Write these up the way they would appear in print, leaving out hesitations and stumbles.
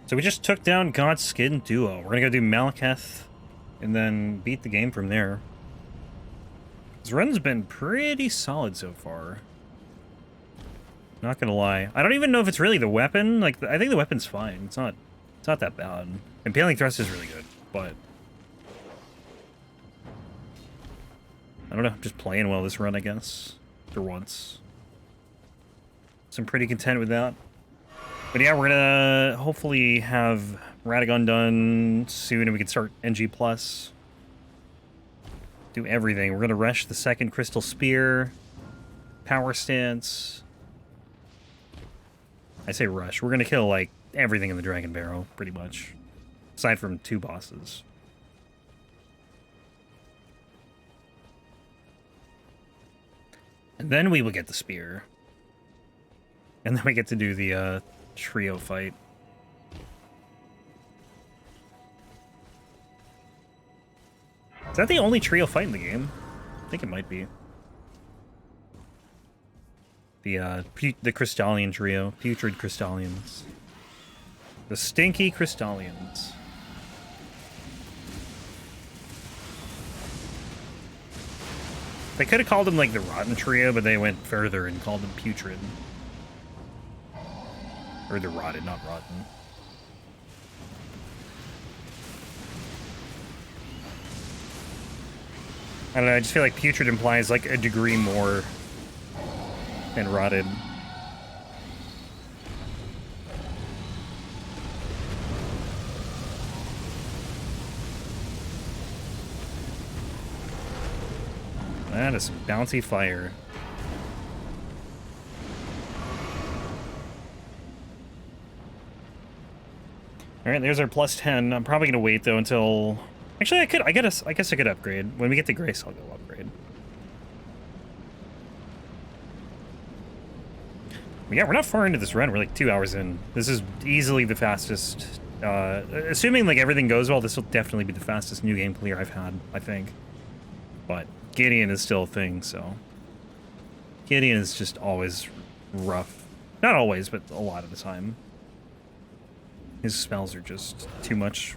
So we just took down God's Skin Duo. We're gonna go do Malekith and then beat the game from there. This run's been pretty solid so far. Not gonna lie. I don't even know if it's really the weapon. Like, I think the weapon's fine. It's not that bad. Impaling Thrust is really good, but I don't know. I'm just playing well this run, I guess. For once. So I'm pretty content with that. But yeah, we're gonna hopefully have Radagon done soon and we can start NG+. Do everything. We're gonna rush the second Crystal Spear. Power Stance. I say rush. We're gonna kill, like, everything in the Dragonbarrow, pretty much. Aside from 2 bosses. And then we will get the spear. And then we get to do the, trio fight. Is that the only trio fight in the game? I think it might be. The Crystalian trio. Putrid Crystalians. The stinky Crystalians. They could have called them, like, the Rotten Trio, but they went further and called them Putrid. Or the Rotted, not Rotten. I don't know, I just feel like Putrid implies, like, a degree more than Rotted. That is bouncy fire. All right, there's our +10. I'm probably gonna wait though until. Actually, I guess I could upgrade when we get to Grace. I'll go upgrade. Yeah, we're not far into this run. We're like 2 hours in. This is easily the fastest. Assuming like everything goes well, this will definitely be the fastest new game clear I've had. I think. But Gideon is still a thing, so Gideon is just always rough. Not always, but a lot of the time. His spells are just too much.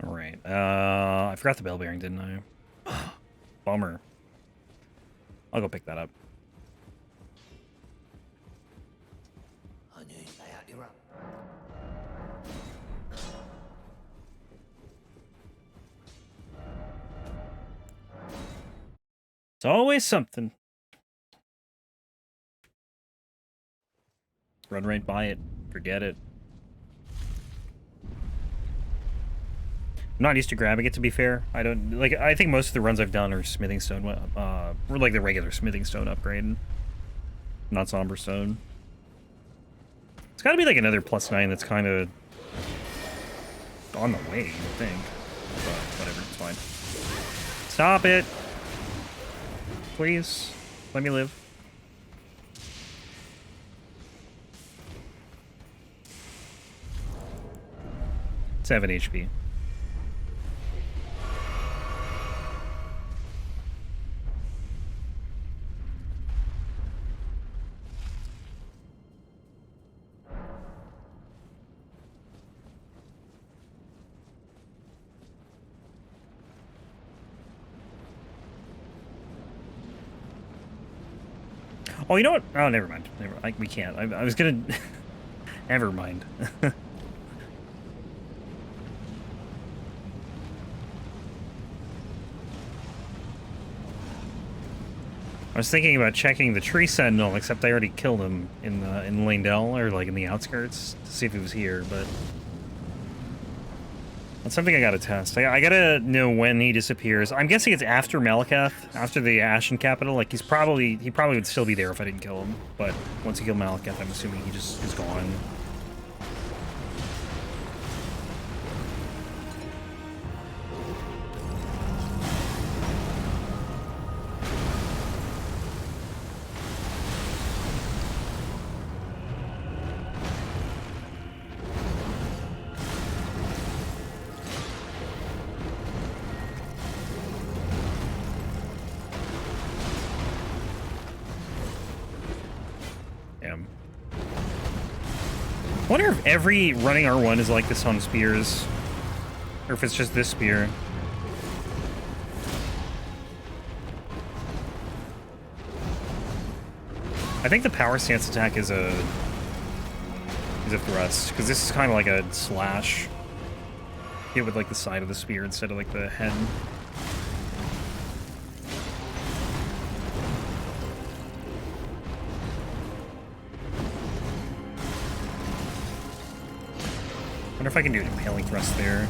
Alright, I forgot the bell bearing, didn't I? Bummer. I'll go pick that up. It's always something. Run right by it. Forget it. I'm not used to grabbing it, to be fair. I don't like. I think most of the runs I've done are smithing stone, or like the regular smithing stone upgrade, not somber stone. It's got to be like another +9 that's kind of on the way, I think. But whatever, it's fine. Stop it, please. Let me live. Seven HP. Oh, you know what? Oh, never mind. We can't. I was gonna... Never mind. I was thinking about checking the tree sentinel, except I already killed him in Landell, or like in the outskirts, to see if he was here, but that's something I gotta test. I gotta know when he disappears. I'm guessing it's after Malakath, after the Ashen Capital. Like he probably would still be there if I didn't kill him. But once you kill Malakath, I'm assuming he just is gone. I wonder if every running R1 is like this on spears, or if it's just this spear. I think the power stance attack is a thrust, because this is kind of like a slash. Hit with like the side of the spear instead of like the head. I wonder if I can do an impaling thrust there.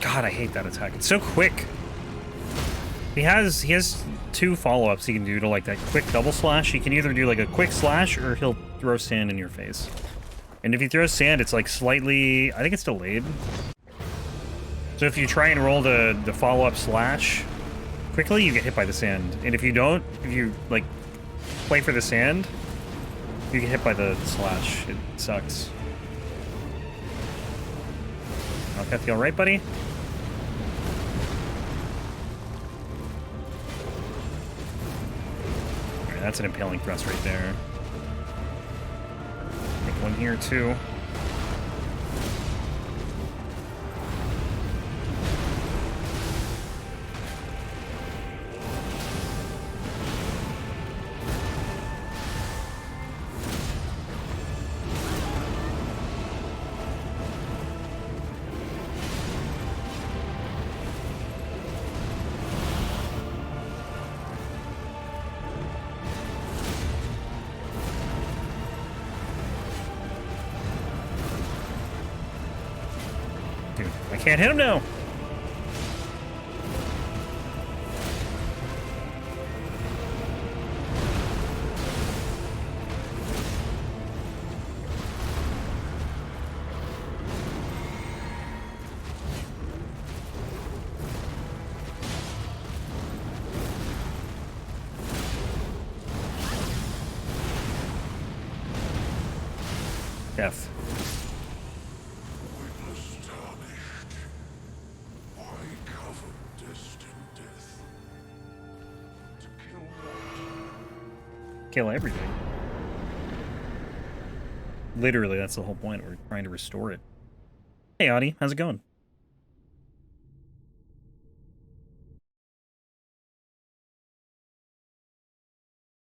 God, I hate that attack. It's so quick. He has 2 follow-ups he can do to like that quick double slash. He can either do like a quick slash or he'll throw sand in your face. And if he throws sand, it's like slightly, I think it's delayed. So if you try and roll the follow-up slash quickly, you get hit by the sand. And if you don't, if you like play for the sand, you get hit by the slash. It sucks. Okay, feel right, buddy? That's an impaling thrust right there. Make one here too. Can't hit him now. F. Kill everything. Literally, that's the whole point. We're trying to restore it. Hey, Audie, how's it going?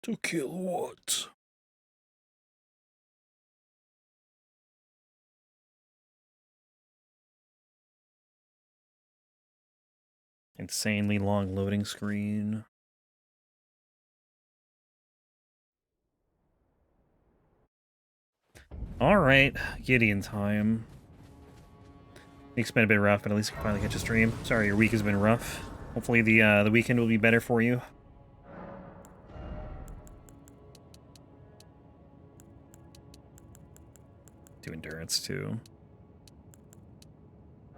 To kill what? Insanely long loading screen. Alright, Gideon time. Week's been a bit rough, but at least we can finally catch a stream. Sorry, your week has been rough. Hopefully the weekend will be better for you. Do endurance too.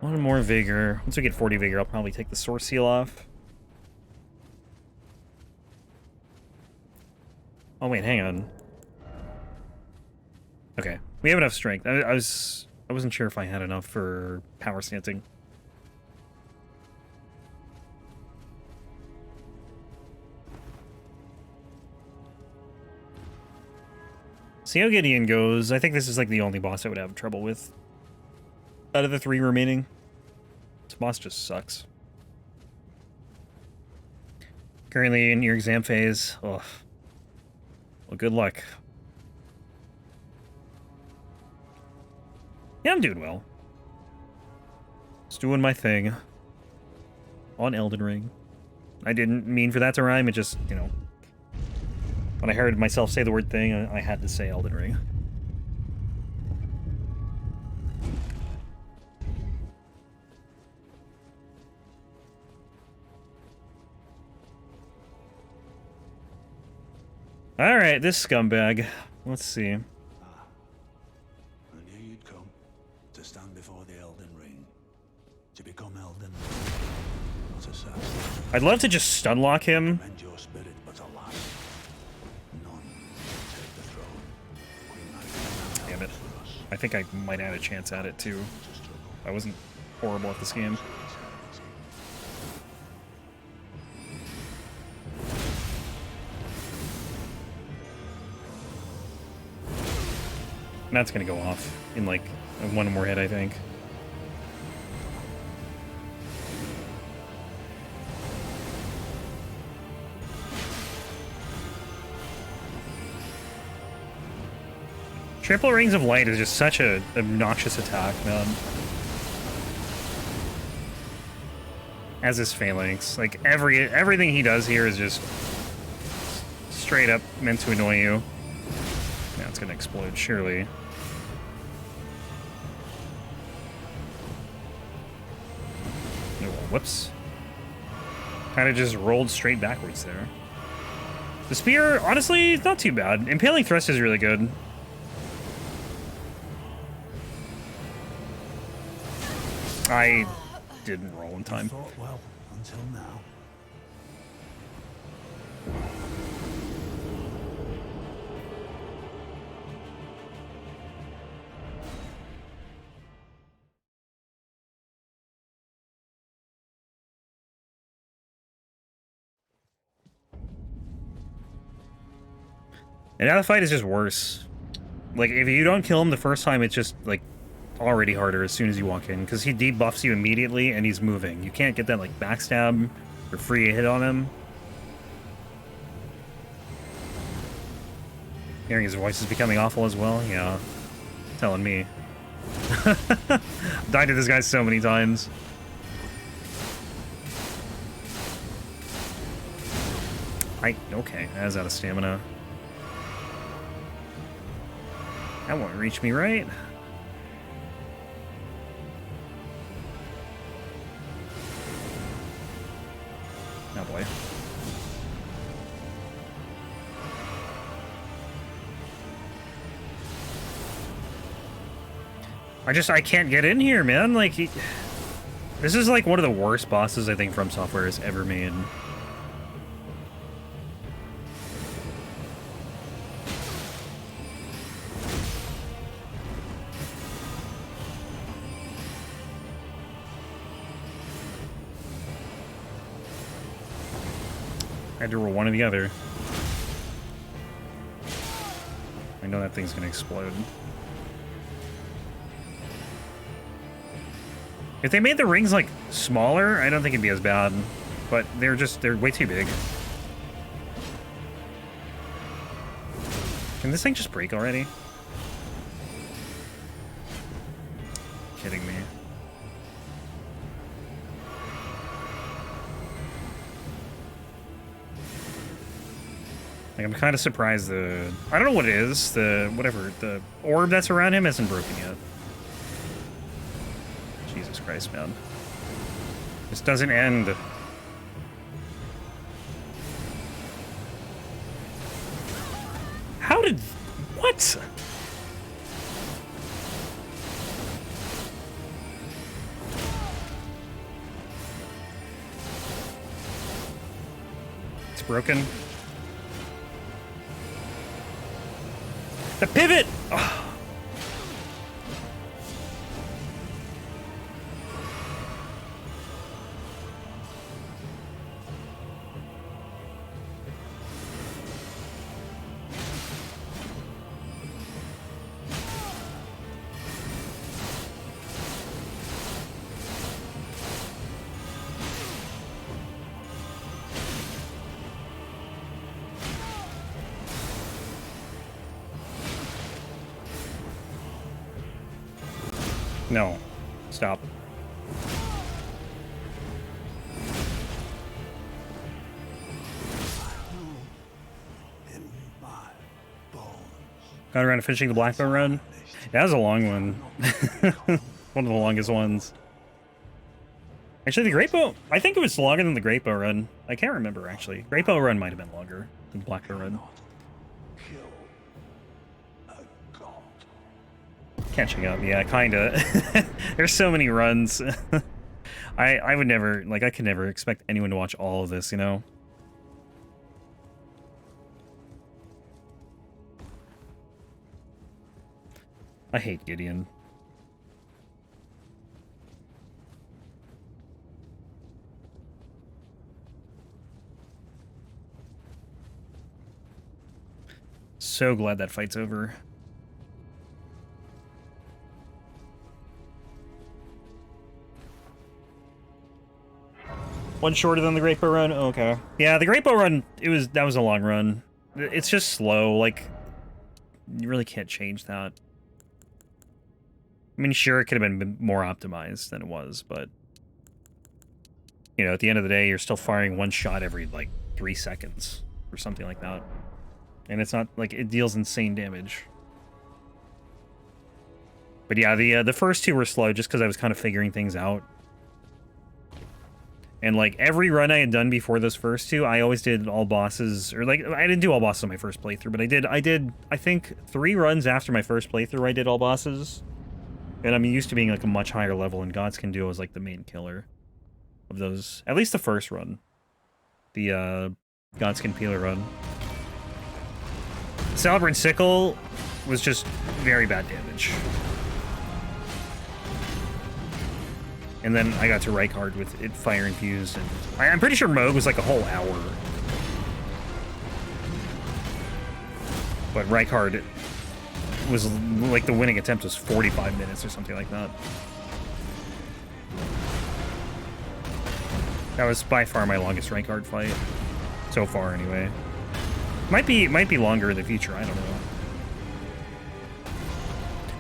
One more vigor. Once we get 40 vigor, I'll probably take the source seal off. Oh wait, hang on. Okay, we have enough strength. I wasn't sure if I had enough for power stancing. See how Gideon goes. I think this is like the only boss I would have trouble with out of the 3 remaining. This boss just sucks. currently in your exam phase. Oh, well, good luck. Yeah, I'm doing well. Just doing my thing on Elden Ring. I didn't mean for that to rhyme. It just, you know, when I heard myself say the word thing, I had to say Elden Ring. Alright, this scumbag. Let's see. I knew you'd come to stand before the Elden Ring. To become Elden Ring. Not assassin. I'd love to just stun lock him. Mend your spirit, but alas, none will take the throne. Damn it. I think I might have a chance at it too. I wasn't horrible at this game. That's gonna go off in like one more hit, I think. Triple Rings of Light is just such a obnoxious attack, man. As is Phalanx. Like everything he does here is just straight up meant to annoy you. Now it's gonna explode, surely. Oh, whoops. Kind of just rolled straight backwards there. The spear, honestly, it's not too bad. Impaling Thrust is really good. I didn't roll in time. Thought well until now. And now the fight is just worse. Like, if you don't kill him the first time, it's just, like, already harder as soon as you walk in, because he debuffs you immediately and he's moving. You can't get that, like, backstab or free hit on him. Hearing his voice is becoming awful as well, yeah. Telling me. Died to this guy so many times. Okay, I was out of stamina. That won't reach me, right? Oh boy. I can't get in here, man. Like, this is like one of the worst bosses I think From Software has ever made. I had to roll one or the other. I know that thing's gonna explode. If they made the rings, like, smaller, I don't think it'd be as bad. But they're way too big. Can this thing just break already? Kidding me. Like, I'm kind of surprised I don't know what it is, the orb that's around him hasn't broken yet. Jesus Christ, man. This doesn't end. How did... What? It's broken. The pivot! Oh. No. Stop. In my bones. Got around to finishing the Blackbow run. That was a long one. One of the longest ones. Actually, the Great Bow, I think it was longer than the Great Bow run. I can't remember, actually. Great Bow run might have been longer than Blackbow run. Kill a god. Catching up, yeah, kinda. There's so many runs. I would never, like, I could never expect anyone to watch all of this, you know? I hate Gideon. So glad that fight's over. One shorter than the Great Bow run? Oh, okay. Yeah, the Great Bow run, that was a long run. It's just slow, like, you really can't change that. I mean, sure, it could have been more optimized than it was, but... You know, at the end of the day, you're still firing one shot every, like, 3 seconds, or something like that. And it's not, like, it deals insane damage. But yeah, the first two were slow, just because I was kind of figuring things out. And, like, every run I had done before those first two, I always did all bosses, or, like, I didn't do all bosses on my first playthrough, but I did, I think, 3 runs after my first playthrough, I did all bosses. And I'm used to being, like, a much higher level, and Godskin Duo was, like, the main killer of those. At least the first run. The, Godskin Peeler run. Celebrant Sickle was just very bad damage. And then I got to Rykard with it fire infused, and I'm pretty sure Moog was like a whole hour. But Rykard was like the winning attempt was 45 minutes or something like that. That was by far my longest Rykard fight so far, anyway. Might be longer in the future. I don't know.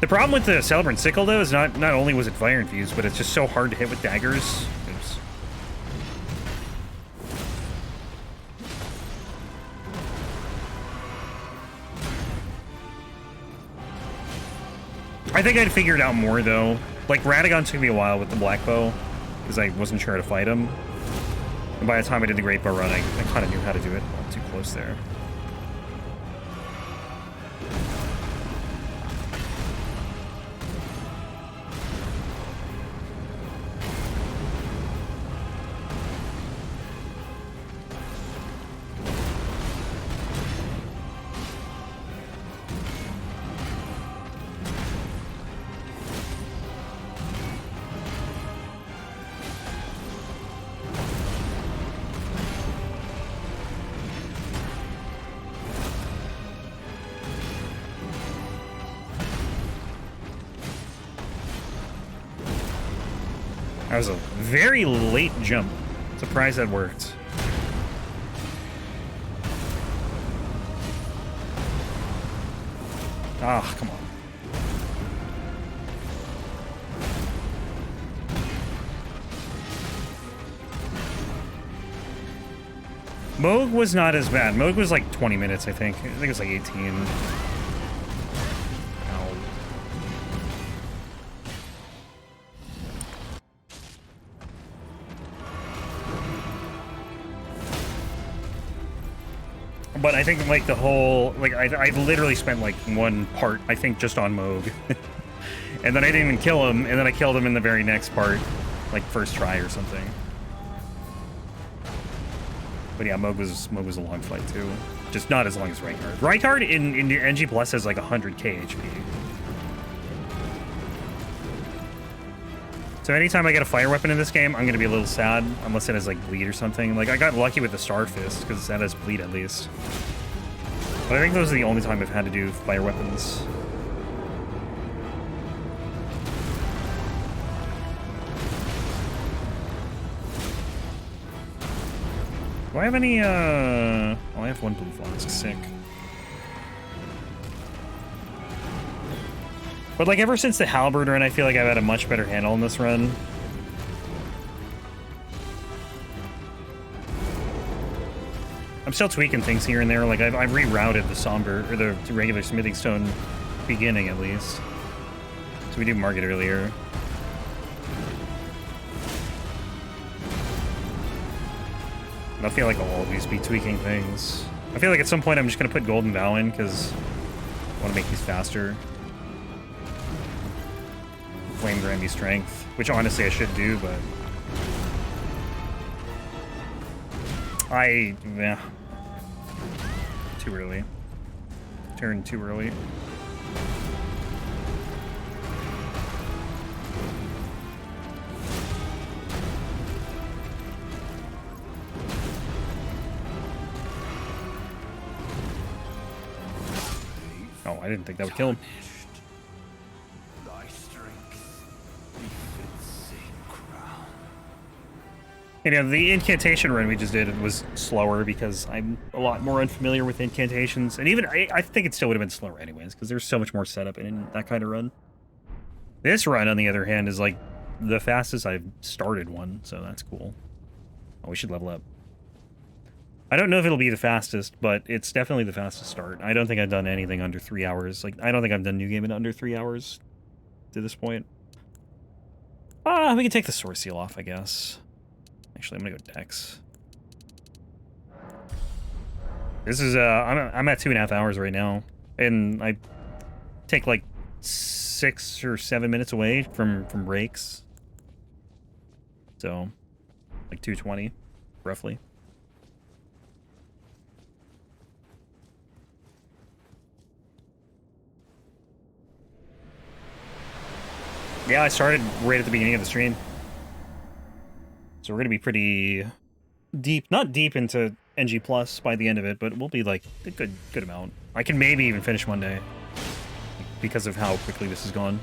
The problem with the Celebrant Sickle, though, is not only was it fire infused, but it's just so hard to hit with daggers. Oops. I think I'd figure it out more, though. Like, Radagon took me a while with the Black Bow, because I wasn't sure how to fight him. And by the time I did the Great Bow run, I kind of knew how to do it. Oh, too close there. That was a very late jump. Surprised that worked. Ah, come on. Moog was not as bad. Moog was like 20 minutes, I think. I think it was like 18. Ow. But I think, like, the whole... Like, I literally spent, like, one part, I think, just on Moog. And then I didn't even kill him, and then I killed him in the very next part. Like, first try or something. But yeah, Moog was a long fight, too. Just not as long as Rykard. Rykard in NG Plus has, like, 100k HP. So anytime I get a fire weapon in this game, I'm gonna be a little sad, unless it has, like, bleed or something. Like, I got lucky with the Star Fist, because that has bleed at least. But I think those are the only time I've had to do fire weapons. Do I have any, Oh, I have one blue flask. Sick. But like ever since the Halberd run, I feel like I've had a much better handle on this run. I'm still tweaking things here and there. Like I've rerouted the somber or the regular smithing stone beginning at least. So we do market earlier. And I feel like I'll always be tweaking things. I feel like at some point I'm just gonna put Golden Vow in because I want to make these faster. Flame Granby Strength, which honestly I should do, but yeah, too early. Turned too early. Oh, I didn't think that would kill him. You know, the incantation run we just did was slower because I'm a lot more unfamiliar with incantations. And even, I think it still would have been slower anyways, because there's so much more setup in that kind of run. This run, on the other hand, is like the fastest I've started one, so that's cool. Oh, we should level up. I don't know if it'll be the fastest, but it's definitely the fastest start. I don't think I've done anything under 3 hours. Like, I don't think I've done New Game in under 3 hours to this point. We can take the Source Seal off, I guess. Actually, I'm gonna go Dex. This is, I'm at 2.5 hours right now. And I take like 6 or 7 minutes away from breaks. So, like 2:20, roughly. Yeah, I started right at the beginning of the stream. So we're going to be pretty deep, not deep into NG Plus by the end of it, but we'll be like a good amount. I can maybe even finish one day because of how quickly this has gone.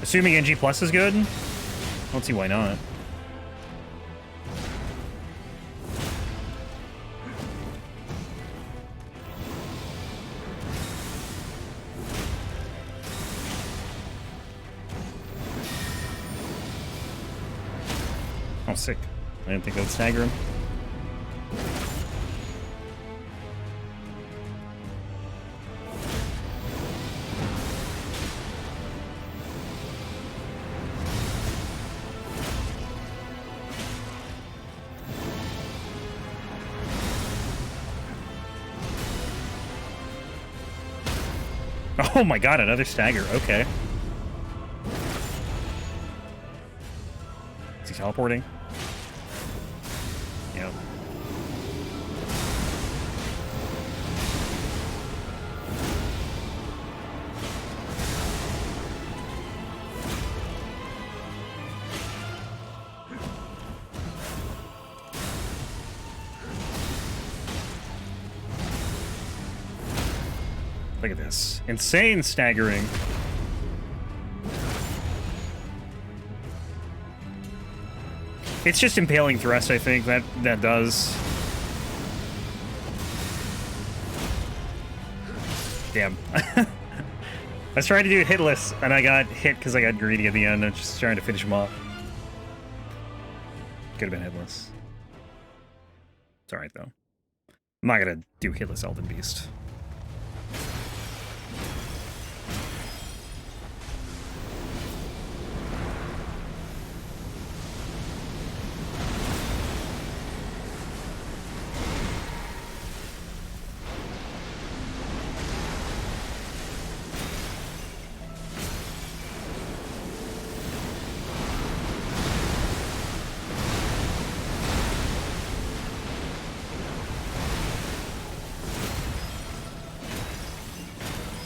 Assuming NG Plus is good, I don't see why not. Oh, sick. I didn't think that would stagger him. Oh my god, another stagger. Okay. Is he teleporting? Yep. Look at this. Insane staggering. It's just impaling thrust, I think, that does. Damn. I was trying to do it hitless, and I got hit because I got greedy at the end. I'm just trying to finish him off. Could have been hitless. It's alright, though. I'm not gonna do hitless Elden Beast.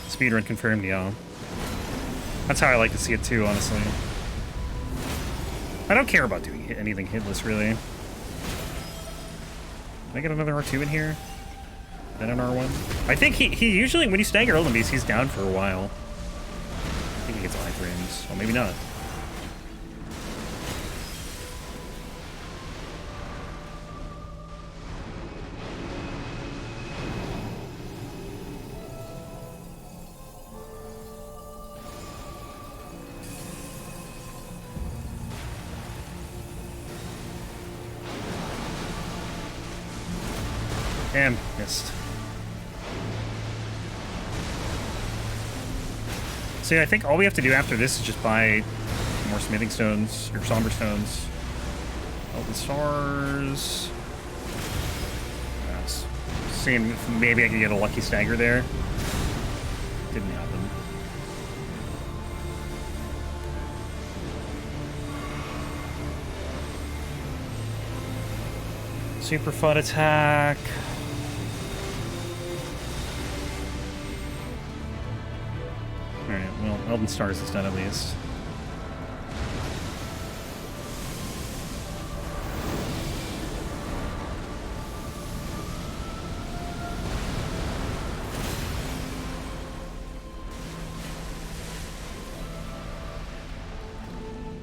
Speedrun confirmed, yeah. That's how I like to see it too, honestly. I don't care about doing anything hitless, really. Can I get another R2 in here? Then an R1? I think he usually, when you stagger Elden Beast, he's down for a while. I think he gets iframes. Well, maybe not. And missed. So yeah, I think all we have to do after this is just buy more smithing stones, or somber stones. Elden stars. Yes. Seeing if maybe I can get a lucky stagger there. Didn't happen. Super fun attack. Alright, well, Elden Stars is done at least.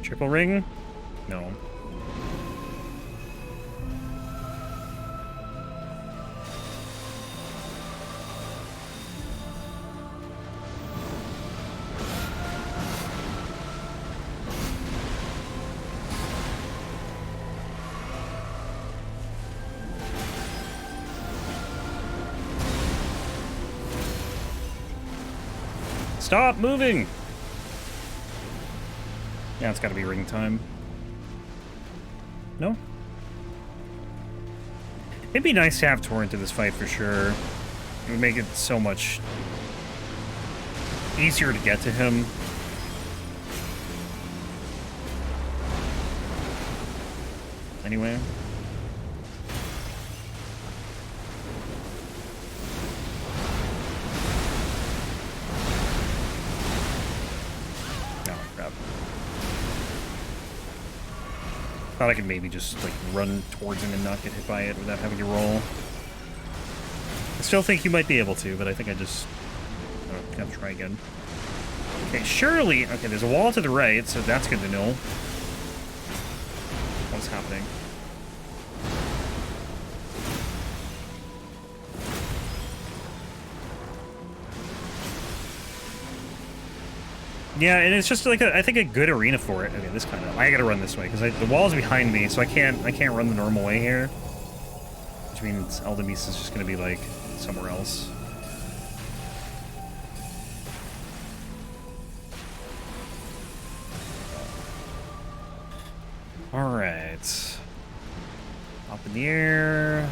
Triple ring? No. Stop moving! Yeah, it's gotta be ring time. No? It'd be nice to have Torrent in this fight for sure. It would make it so much easier to get to him. Anyway. Thought I could maybe just, like, run towards him and not get hit by it without having to roll. I still think you might be able to, but I think I just... Oh, gotta try again. Okay, surely... Okay, there's a wall to the right, so that's good to know. What's happening? Yeah, and it's just like I think a good arena for it. Okay, this kind of I gotta run this way because the wall's behind me, so I can't run the normal way here, which means Elden Beast is just gonna be like somewhere else. All right, up in the air.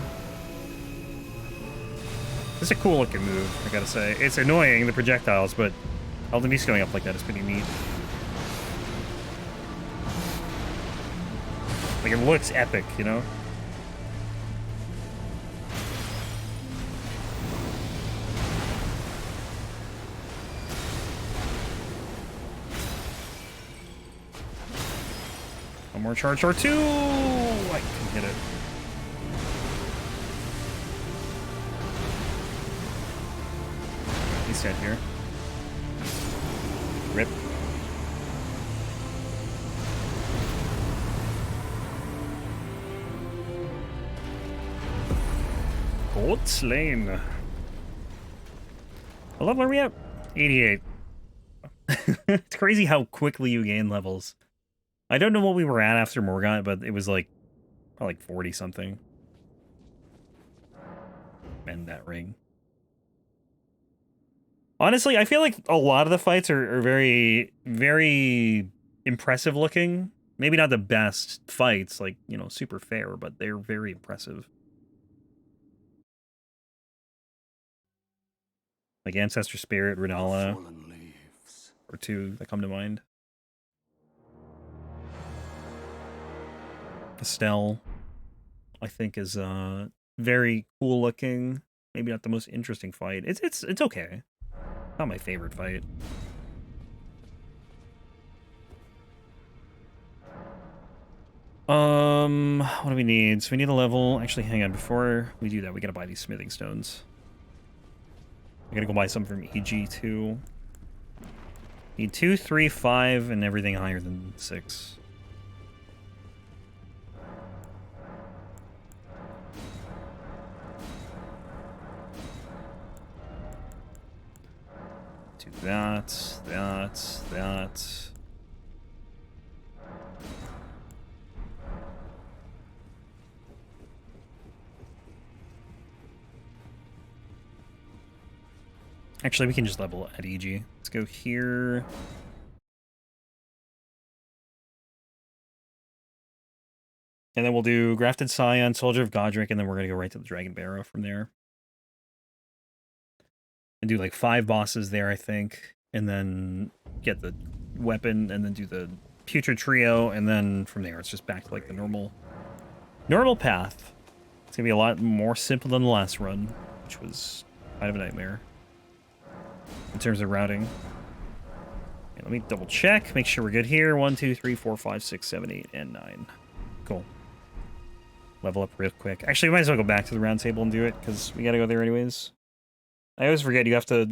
This is a cool looking move, I gotta say. It's annoying, the projectiles, but Elden Beast going up like that is pretty neat. Like, it looks epic, you know? One more charge or two! I can hit it. He's dead here. Rip. Gold slain. What level are we at? 88. It's crazy how quickly you gain levels. I don't know what we were at after Morgott, but it was like, probably like 40 something. Mend that ring. Honestly, I feel like a lot of the fights are very, very impressive looking. Maybe not the best fights, like, you know, super fair, but they're very impressive. Like Ancestor Spirit, Renala, or two that come to mind. Estelle, I think, is very cool looking. Maybe not the most interesting fight. It's okay. Not my favorite fight. What do we need? So we need a level. Actually, hang on. Before we do that, we gotta buy these smithing stones. We gotta go buy some from EG2. Need 2, 3, 5, and everything higher than 6. Do that, that. Actually, we can just level at EG. Let's go here. And then we'll do Grafted Scion, Soldier of Godrick, and then we're going to go right to the Dragonbarrow from there. And do like 5 bosses there, I think. And then get the weapon, and then do the Putrid Trio, and then from there it's just back to like the normal path. It's going to be a lot more simple than the last run, which was kind of a nightmare in terms of routing. Okay, let me double check, make sure we're good here. 1, 2, 3, 4, 5, 6, 7, 8, and 9. Cool. Level up real quick. Actually, we might as well go back to the round table and do it, because we gotta go there anyways. I always forget you have to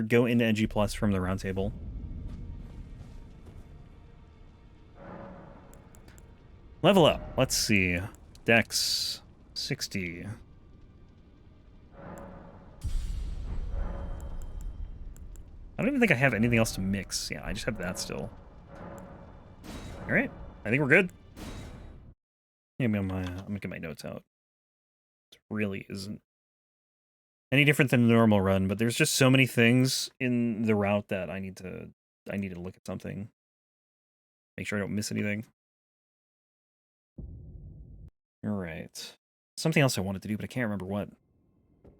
go into NG Plus from the round table. Level up. Let's see. Dex 60. I don't even think I have anything else to mix. Yeah, I just have that still. Alright. I think we're good. Maybe I'm gonna get my notes out. It really isn't any different than the normal run, but there's just so many things in the route that I need to look at something. Make sure I don't miss anything. Alright. Something else I wanted to do, but I can't remember what.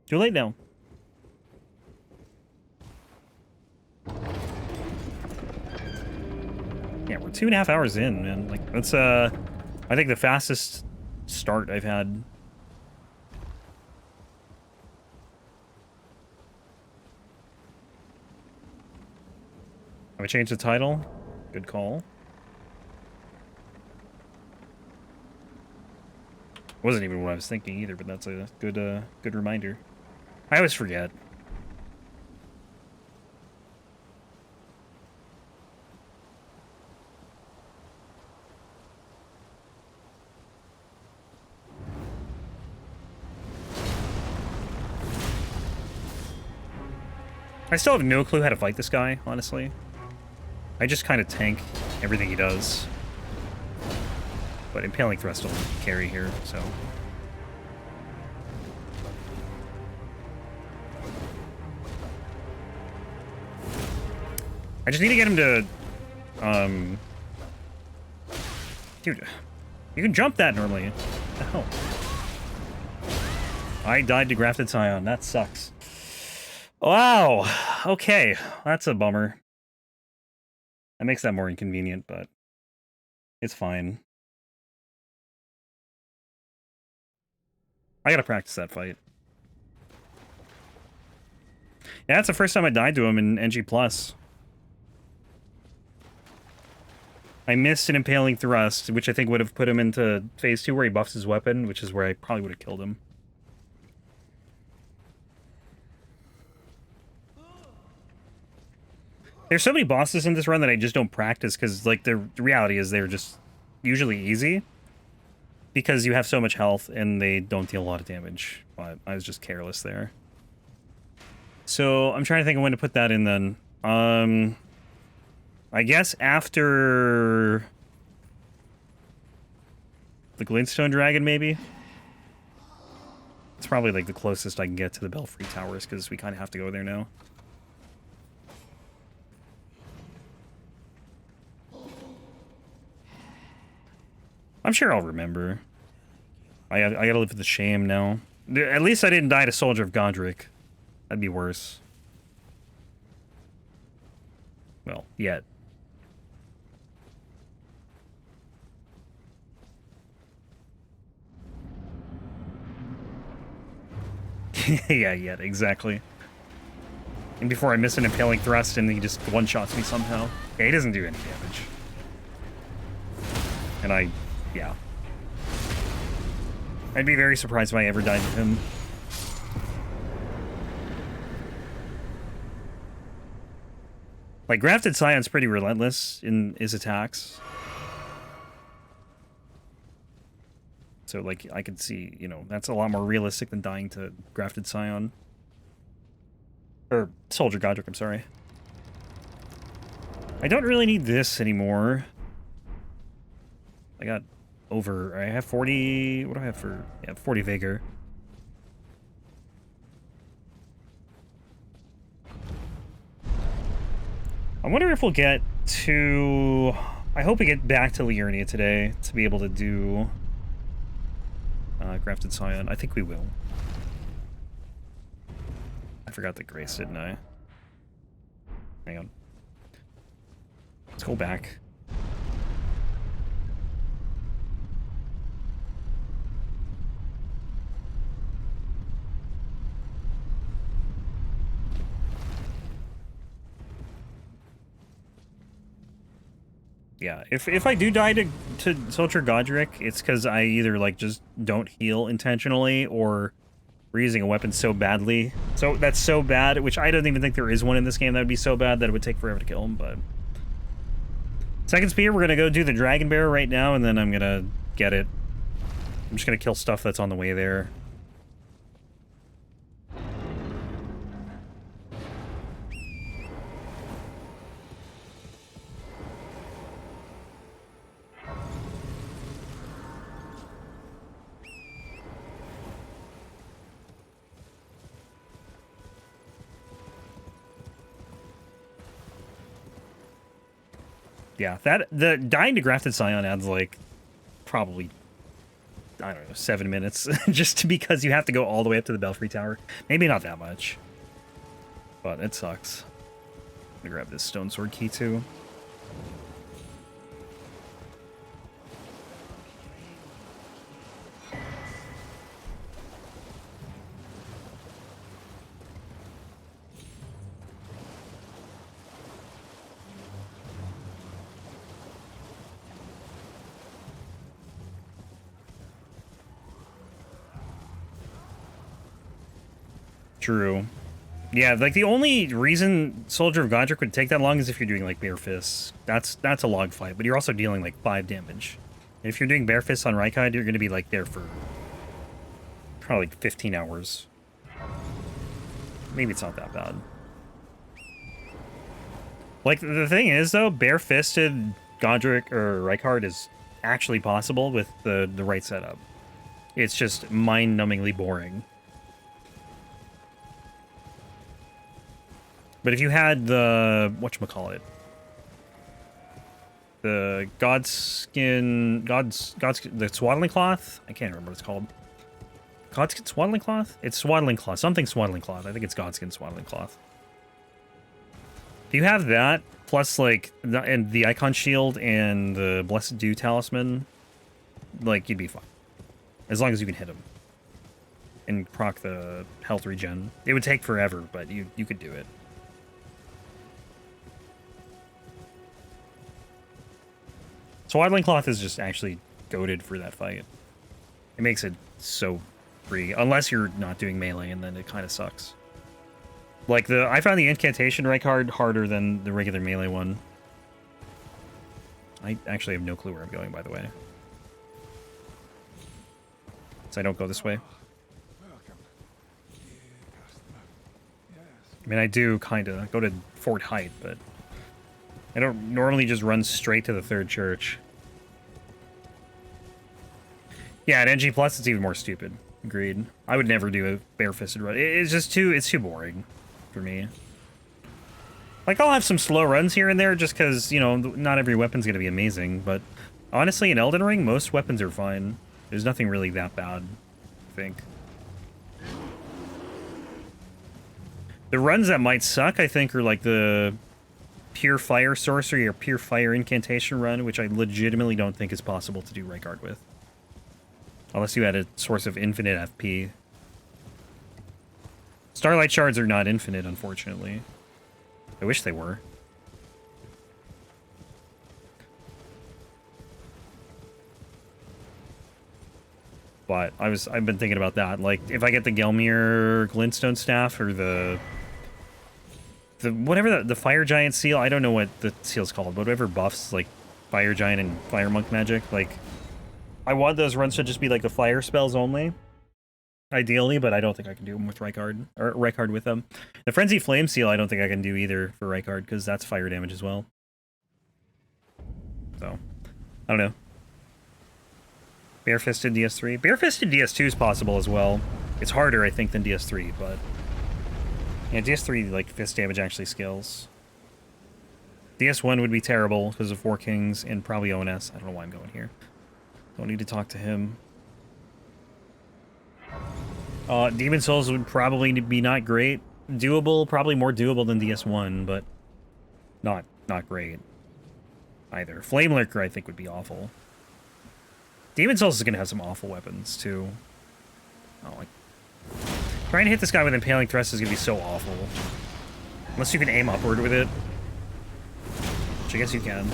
Too late now. Yeah, we're 2.5 hours in, man. Like, that's, I think the fastest start I've had. Have I changed the title? Good call. Wasn't even what I was thinking either, but that's a good reminder. I always forget. I still have no clue how to fight this guy, honestly. I just kind of tank everything he does. But Impaling Thrust will carry here, so... I just need to get him to... Dude, you can jump that normally. What the hell? I died to Grafted Scion. That sucks. Wow. Okay. That's a bummer. That makes that more inconvenient, but it's fine. I gotta practice that fight. Yeah, that's the first time I died to him in NG+. I missed an Impaling Thrust, which I think would have put him into Phase 2 where he buffs his weapon, which is where I probably would have killed him. There's so many bosses in this run that I just don't practice, because, like, the reality is they're just usually easy. Because you have so much health, and they don't deal a lot of damage. But I was just careless there. So, I'm trying to think of when to put that in, then. I guess after... the Glintstone Dragon, maybe? It's probably, like, the closest I can get to the Belfry Towers, because we kind of have to go there now. I'm sure I'll remember. I gotta live with the shame now. At least I didn't die to Soldier of Godrick. That'd be worse. Well, yet. Yeah, yet, exactly. And before I miss an Impaling Thrust and he just one-shots me somehow. Yeah, he doesn't do any damage. And yeah. I'd be very surprised if I ever died to him. Like, Grafted Scion's pretty relentless in his attacks. So, like, I could see, you know, that's a lot more realistic than dying to Grafted Scion. Or Soldier Godrick, I'm sorry. I don't really need this anymore. I have 40, what do I have for, yeah, 40 Vigor. I wonder if we'll get to... I hope we get back to Liurnia today to be able to do Grafted Scion. I think we will. I forgot the Grace, didn't I? Hang on. Let's go back. Yeah, if I do die to Soldier Godrick, it's because I either, like, just don't heal intentionally, or we're using a weapon so badly. So that's so bad, which I don't even think there is one in this game that would be so bad that it would take forever to kill him, but... Second Spear, we're gonna go do the Dragonbarrow right now, and then I'm gonna get it. I'm just gonna kill stuff that's on the way there. Yeah, the dying to Grafted Scion adds, like, probably, I don't know, 7 minutes, just because you have to go all the way up to the Belfry Tower. Maybe not that much, but it sucks. I'm gonna grab this Stone Sword key, too. True. Yeah, like, the only reason Soldier of Godrick would take that long is if you're doing, like, Bare Fists. That's a log fight, but you're also dealing, like, 5 damage. And if you're doing Bare Fists on Rykard, you're gonna be, like, there for probably 15 hours. Maybe it's not that bad. Like, the thing is, though, Bare-Fisted Godrick or Rykard is actually possible with the right setup. It's just mind-numbingly boring. But if you had the... whatchamacallit? The the Swaddling Cloth? I can't remember what it's called. Godskin Swaddling Cloth? It's Swaddling Cloth. Something Swaddling Cloth. I think it's Godskin Swaddling Cloth. If you have that, plus, like, the Icon Shield and the Blessed Dew Talisman, like, you'd be fine. As long as you can hit him. And proc the health regen. It would take forever, but you could do it. Swaddling Cloth is just actually goated for that fight. It makes it so free, unless you're not doing melee, and then it kind of sucks. Like, I found the Incantation Rykard harder than the regular melee one. I actually have no clue where I'm going, by the way. So I don't go this way. I mean, I do kind of go to Fort Height, but I don't normally just run straight to the third church. Yeah, at NG+, it's even more stupid. Agreed. I would never do a bare-fisted run. It's just it's too boring for me. Like, I'll have some slow runs here and there just because, you know, not every weapon's going to be amazing, but honestly, in Elden Ring, most weapons are fine. There's nothing really that bad, I think. The runs that might suck, I think, are like the Pure Fire Sorcery or Pure Fire Incantation run, which I legitimately don't think is possible to do Rykard with. Unless you had a source of infinite FP. Starlight Shards are not infinite, unfortunately. I wish they were. But I've been thinking about that. Like, if I get the Gelmir Glintstone Staff or the whatever the Fire Giant seal, I don't know what the seal's called, but whatever buffs like Fire Giant and Fire Monk magic, like, I want those runs to just be like the fire spells only, ideally, but I don't think I can do them with Rykard, or Rykard with them. The Frenzy Flame seal I don't think I can do either for Rykard, because that's fire damage as well. So, I don't know. Bare-Fisted DS3. Bare-Fisted DS2 is possible as well. It's harder, I think, than DS3, but... yeah, DS3, like, fist damage actually scales. DS1 would be terrible because of Four Kings and probably ONS. I don't know why I'm going here. Don't need to talk to him. Demon Souls would probably be not great. Doable, probably more doable than DS1, but not great either. Flame Lurker, I think, would be awful. Demon Souls is going to have some awful weapons, too. Oh, like... Trying to hit this guy with Impaling Thrust is going to be so awful. Unless you can aim upward with it. Which I guess you can.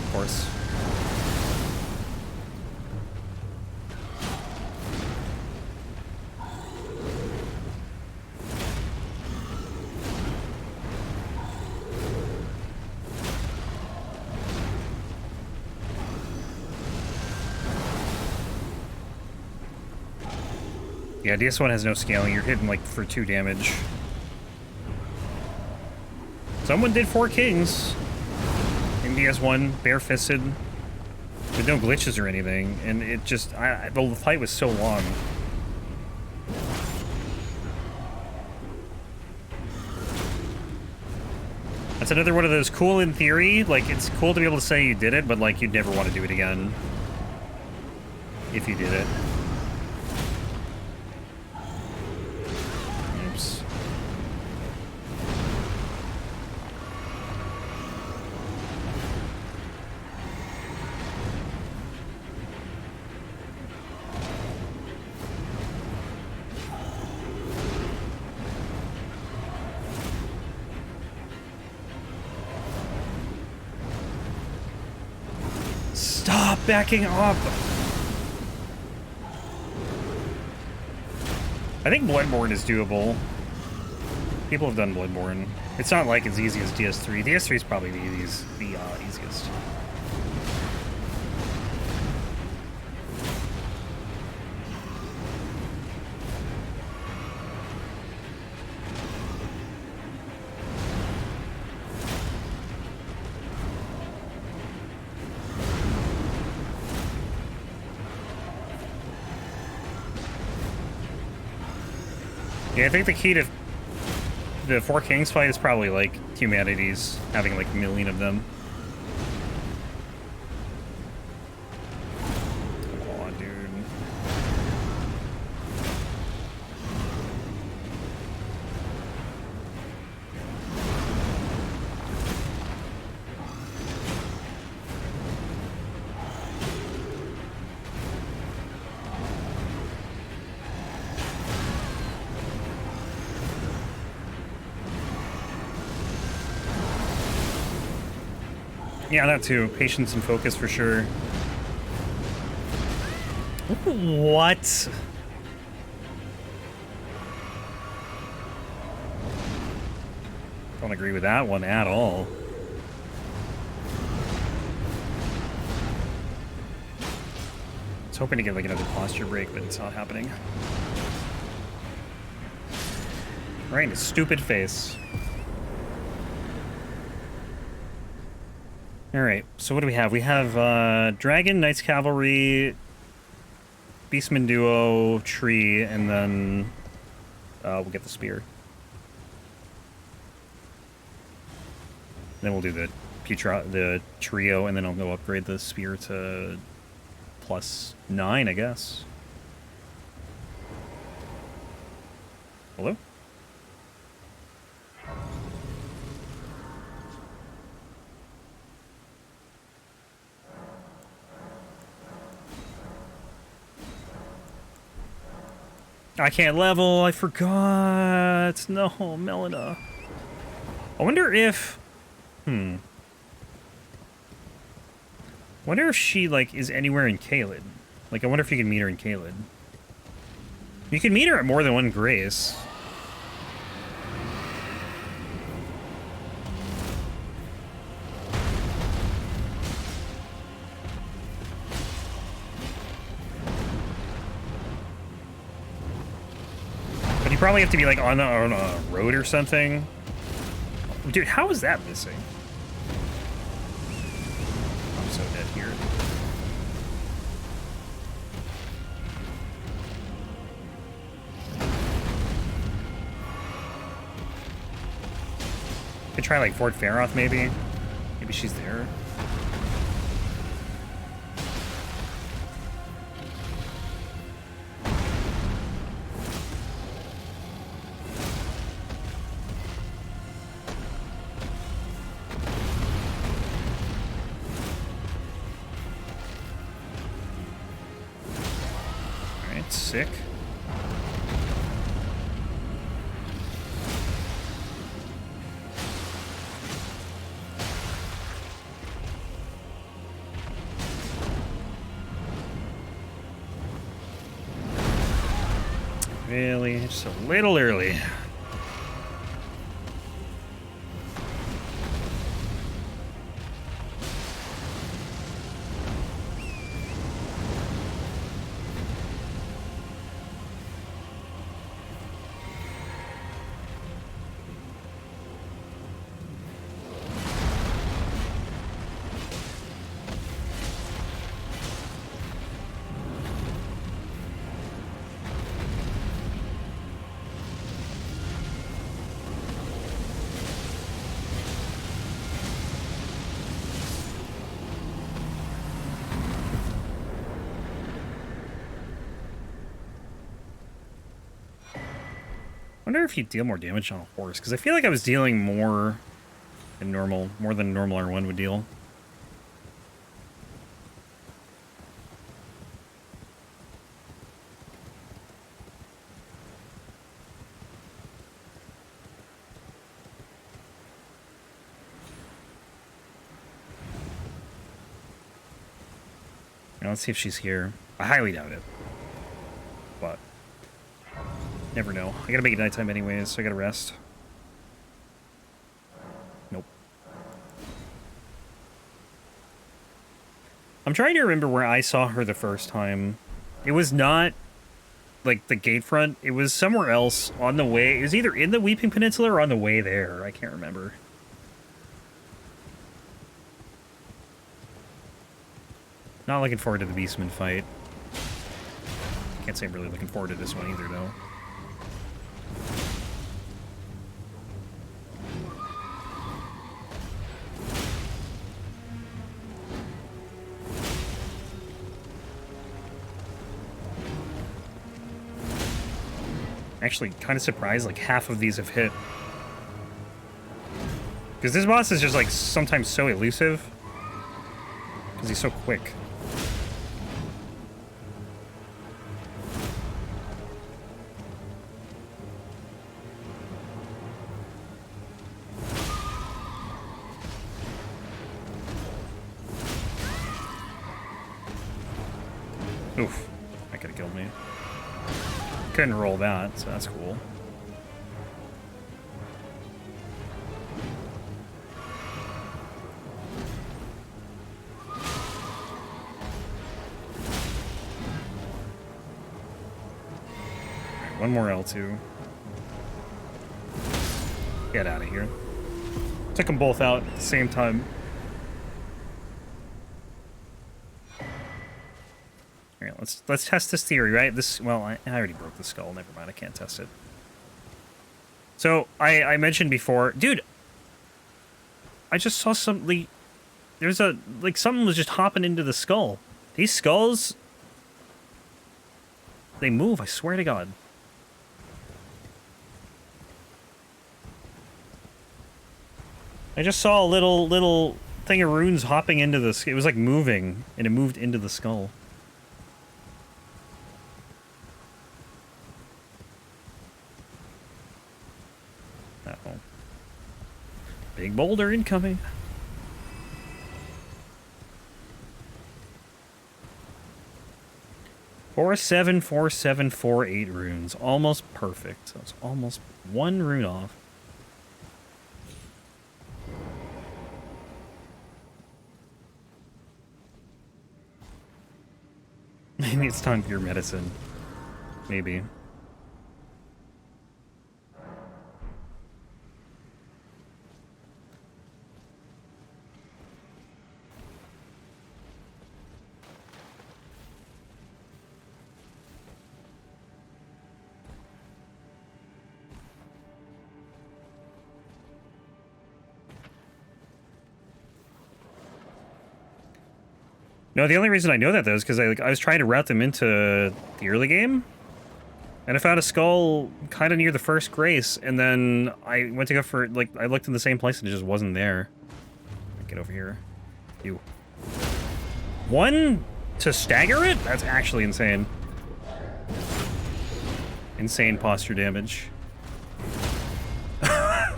Of course. Yeah, DS1 has no scaling. You're hitting, like, for 2 damage. Someone did 4 Kings in DS1, bare-fisted, with no glitches or anything, and it just... the fight was so long. That's another one of those cool in theory. Like, it's cool to be able to say you did it, but, like, you'd never want to do it again. If you did it. Backing up. I think Bloodborne is doable. People have done Bloodborne. It's not like as easy as DS3. DS3 is probably the easiest. Yeah, I think the key to the Four Kings fight is probably, like, humanities, having, like, a million of them. Come on, dude. Yeah, that too. Patience and focus for sure. What? Don't agree with that one at all. I was hoping to get like another posture break, but it's not happening. Right in his stupid face. Alright, so what do we have? We have Dragon, Knights Cavalry, Beastman Duo, Tree, and then we'll get the Spear. Then we'll do the Trio, and then I'll go upgrade the Spear to +9, I guess. Hello? I can't level, I forgot. No, Melina. I wonder if... wonder if she, like, is anywhere in Caelid. Like, I wonder if you can meet her in Caelid. You can meet her at more than one Grace. You probably have to be like on a road or something. Dude, how is that missing? I'm so dead here. Could try like Fort Faroth maybe. Maybe she's there. Alright, sick. Really? Just a little early. I wonder if you deal more damage on a horse, because I feel like I was dealing more than normal R1 would deal. Now, let's see if she's here. I highly doubt it, but never know. I gotta make it nighttime anyways, so I gotta rest. Nope. I'm trying to remember where I saw her the first time. It was not, like, the gate front. It was somewhere else on the way. It was either in the Weeping Peninsula or on the way there. I can't remember. Not looking forward to the Beastman fight. Can't say I'm really looking forward to this one either, though. Actually, kind of surprised, like, half of these have hit. Because this boss is just, like, sometimes so elusive. Because he's so quick. Oof. That could have killed me. Couldn't roll that, so that's cool. Alright, one more L2. Get out of here. Took them both out at the same time. Alright, let's test this theory, right? Well, I already broke the skull. Never mind, I can't test it. So, I mentioned before... Dude! I just saw something... There's a... Like, something was just hopping into the skull. These skulls... They move, I swear to God. I just saw a little thing of runes hopping into the... It was, like, moving, and it moved into the skull. Uh-oh. Big boulder incoming. Four, 7, 4, 7, 4, 8 runes. Almost perfect. So it's almost one rune off. Maybe it's time for your medicine. Maybe. No, the only reason I know that, though, is because I was trying to route them into the early game, and I found a skull kind of near the first Grace, and then I went to go for, like, I looked in the same place and it just wasn't there. Get over here. You. 1 to stagger it? That's actually insane. Insane posture damage.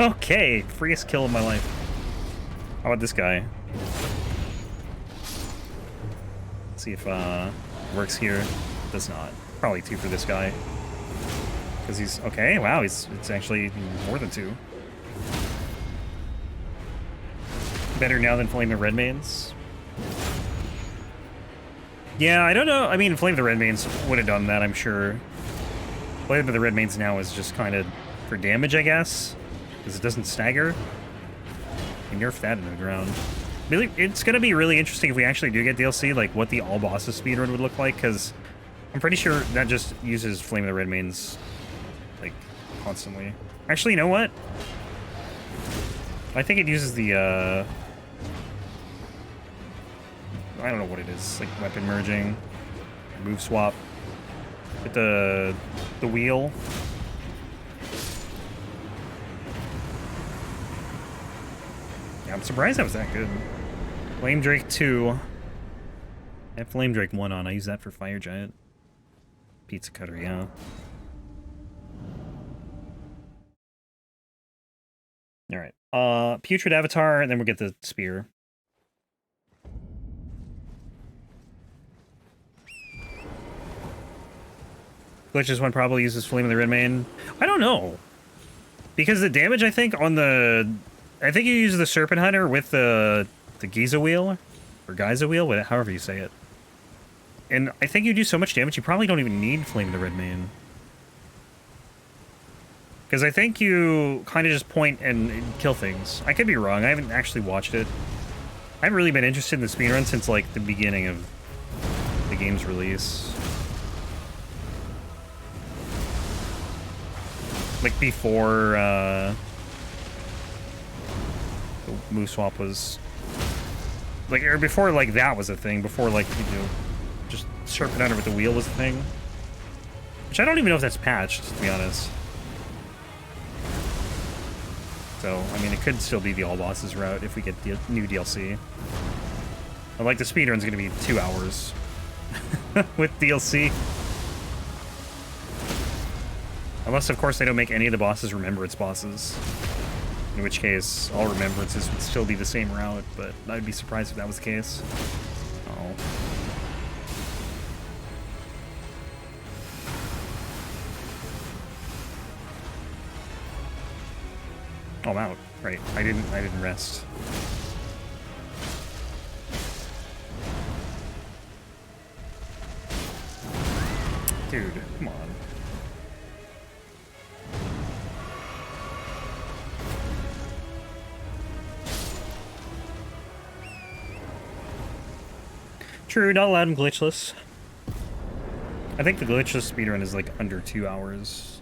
Okay, freest kill of my life. How about this guy? Let's see if works here. Does not. Probably 2 for this guy. Because he's okay. Wow, it's actually more than 2. Better now than Flame of Redmanes. Yeah, I don't know. I mean, Flame of the Redmanes would have done that, I'm sure. Flame of the Redmanes now is just kind of for damage, I guess, because it doesn't stagger. You nerf that into the ground. Really, it's gonna be really interesting if we actually do get DLC, like what the all bosses speedrun would look like, because I'm pretty sure that just uses Flame of the Redmanes, like, constantly. Actually, you know what? I think it uses the, I don't know what it is, like weapon merging, move swap, with the wheel. Yeah, I'm surprised that was that good. Flame Drake 2. I have Flame Drake 1 on. I use that for Fire Giant. Pizza Cutter, yeah. Alright. Putrid Avatar, and then we'll get the Spear. Glitches one probably uses Flame of the Redmane. I don't know. Because the damage, I think, on the... I think you use the Serpent Hunter with the Giza Wheel. Or Giza Wheel, however you say it. And I think you do so much damage, you probably don't even need Flame of the Redmane. Because I think you kind of just point and kill things. I could be wrong. I haven't actually watched it. I haven't really been interested in the speedrun since, like, the beginning of the game's release. Like, before, the move swap was... Like, or before, like, that was a thing. Before, like, you know, just Serpent Hunter with the wheel was a thing. Which I don't even know if that's patched, to be honest. So, I mean, it could still be the all bosses route if we get the new DLC. But, like, the speedrun's gonna be 2 hours with DLC. Unless, of course, they don't make any of the bosses Remembrance bosses. In which case, all Remembrances would still be the same route, but I'd be surprised if that was the case. Oh. Oh, I'm out. Right. I didn't rest. Dude, come on. True, not allowed in glitchless. I think the glitchless speedrun is like under 2 hours.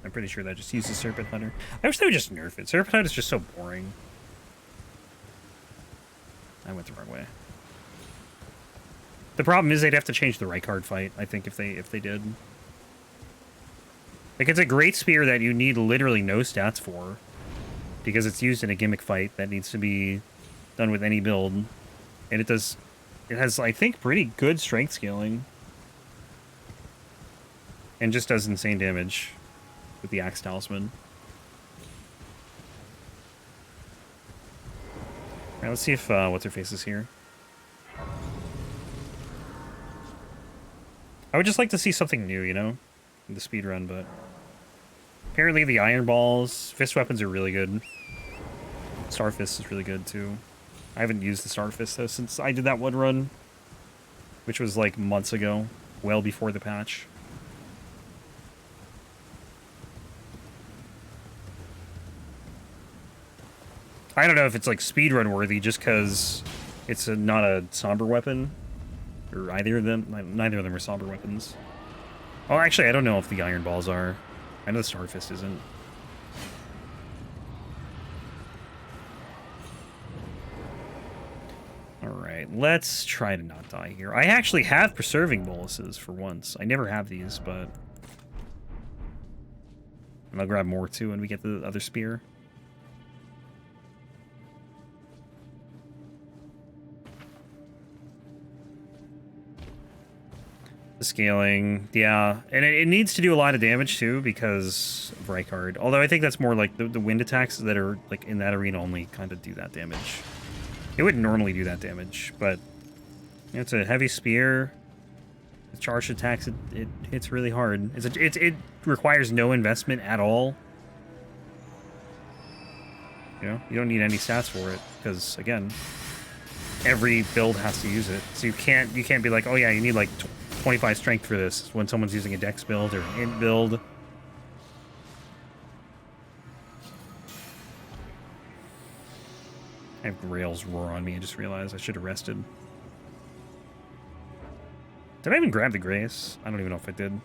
I'm pretty sure that just uses Serpent Hunter. I wish they would just nerf it. Serpent Hunter is just so boring. I went the wrong way. The problem is they'd have to change the Rykard fight, I think, if they did. Like, it's a great spear that you need literally no stats for, because it's used in a gimmick fight that needs to be done with any build. And it has, I think, pretty good strength scaling. And just does insane damage with the Axe Talisman. Alright, let's see if What's-Her-Face is here. I would just like to see something new, you know? In the speedrun, but... Apparently the Iron Balls, Fist Weapons are really good. Star Fist is really good, too. I haven't used the Star Fist, though, since I did that one run. Which was, like, months ago. Well before the patch. I don't know if it's, like, speedrun worthy, just because it's not a somber weapon. Or either of them. Neither of them are somber weapons. Oh, actually, I don't know if the Iron Balls are. I know the Star Fist isn't. Alright. Alright, let's try to not die here. I actually have preserving boluses for once. I never have these, but... And I'll grab more too when we get the other spear. The scaling, yeah. And it needs to do a lot of damage too because of Rykard. Although I think that's more like the wind attacks that are like in that arena only kind of do that damage. It wouldn't normally do that damage, but you know, it's a heavy spear. The charged attacks, it hits really hard. It requires no investment at all. You know, you don't need any stats for it because again, every build has to use it. So you can't be like, oh yeah, you need like 25 strength for this when someone's using a dex build or an int build. I have Greyll's roar on me. I just realized I should have rested. Did I even grab the Grace? I don't even know if I did.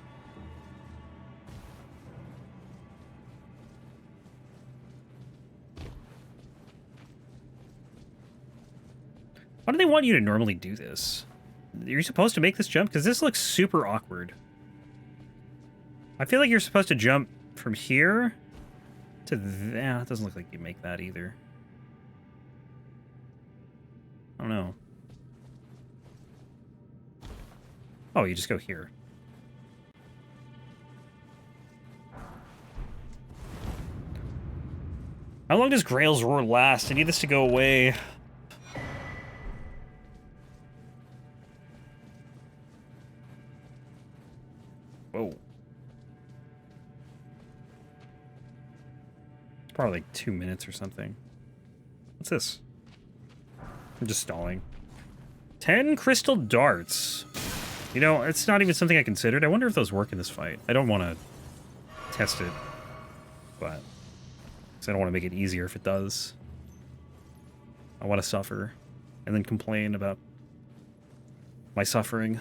Why do they want you to normally do this? You're supposed to make this jump? Because this looks super awkward. I feel like you're supposed to jump from here to that. It doesn't look like you make that either. I don't know. Oh, you just go here. How long does Greyll's roar last? I need this to go away. Whoa. It's probably like 2 minutes or something. What's this? I'm just stalling. 10 crystal darts. You know, it's not even something I considered. I wonder if those work in this fight. I don't want to test it, but because I don't want to make it easier if it does. I want to suffer and then complain about my suffering.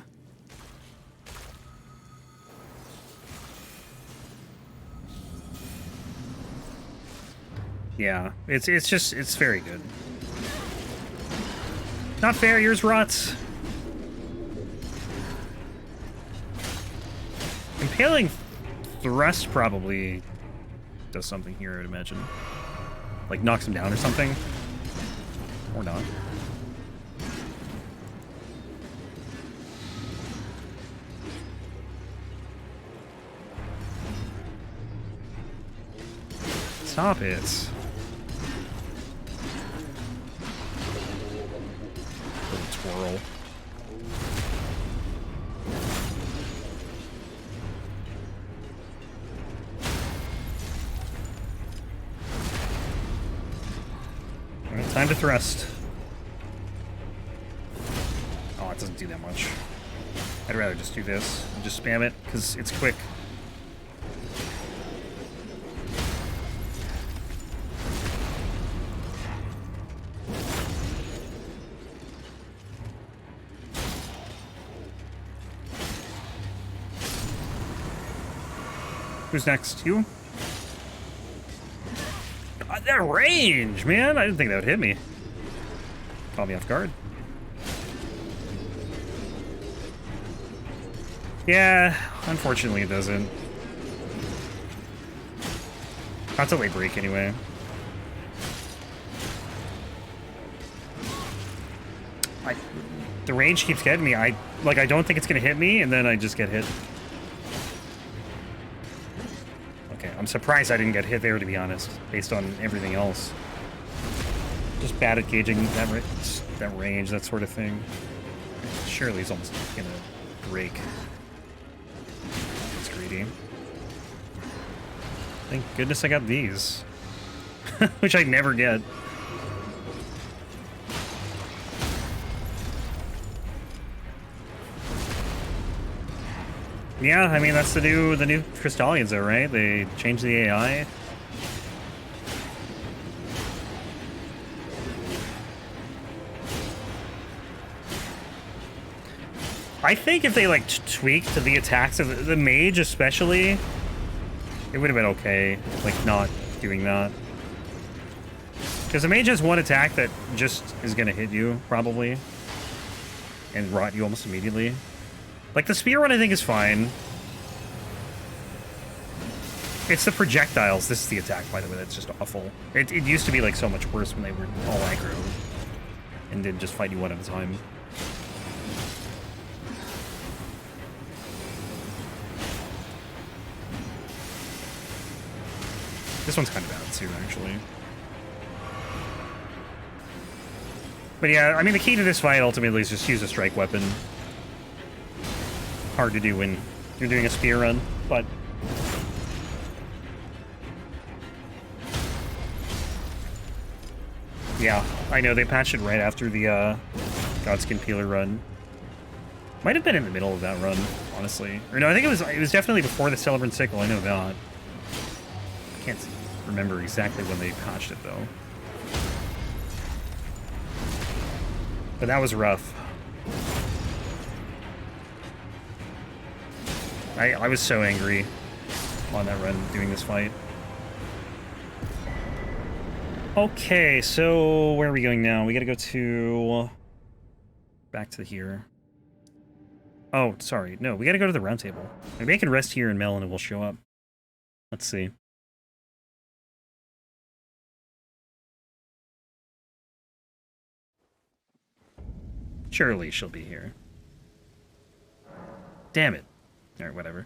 Yeah, it's very good. Not fair, yours rots. Impaling thrust probably does something here, I'd imagine. Like knocks him down or something. Or not. Stop it. Little twirl. Alright, time to thrust. Oh, it doesn't do that much. I'd rather just do this and just spam it, because it's quick. Who's next? You? That range, man! I didn't think that would hit me. Caught me off guard. Yeah, unfortunately it doesn't. Not till they break anyway. The range keeps getting me. I don't think it's gonna hit me, and then I just get hit. I'm surprised I didn't get hit there, to be honest, based on everything else. Just bad at gauging that range, that sort of thing. Surely he's almost gonna break. It's greedy. Thank goodness I got these. Which I never get. Yeah, I mean that's the new Crystalians though, right? They changed the AI. I think if they like tweaked the attacks of the mage especially, it would have been okay, like not doing that. Because the mage has one attack that just is gonna hit you, probably. and rot you almost immediately. Like, the spear run I think is fine. It's the projectiles. This is the attack, by the way, that's just awful. It used to be, like, so much worse when they were all aggro and didn't just fight you one at a time. This one's kind of bad, too, actually. But yeah, I mean, the key to this fight, ultimately, is just use a strike weapon. Hard to do when you're doing a spear run, but... yeah, I know, they patched it right after the Godskin Peeler run. Might have been in the middle of that run, honestly. Or no, I think it was definitely before the Celebrant Sickle, I know that. I can't remember exactly when they patched it, though. But that was rough. I was so angry on that run doing this fight. Okay, so where are we going now? We gotta go to... back to here. Oh, sorry. No, we gotta go to the round table. Maybe I can rest here and Melon and we'll show up. Let's see. Surely she'll be here. Damn it. Alright, whatever.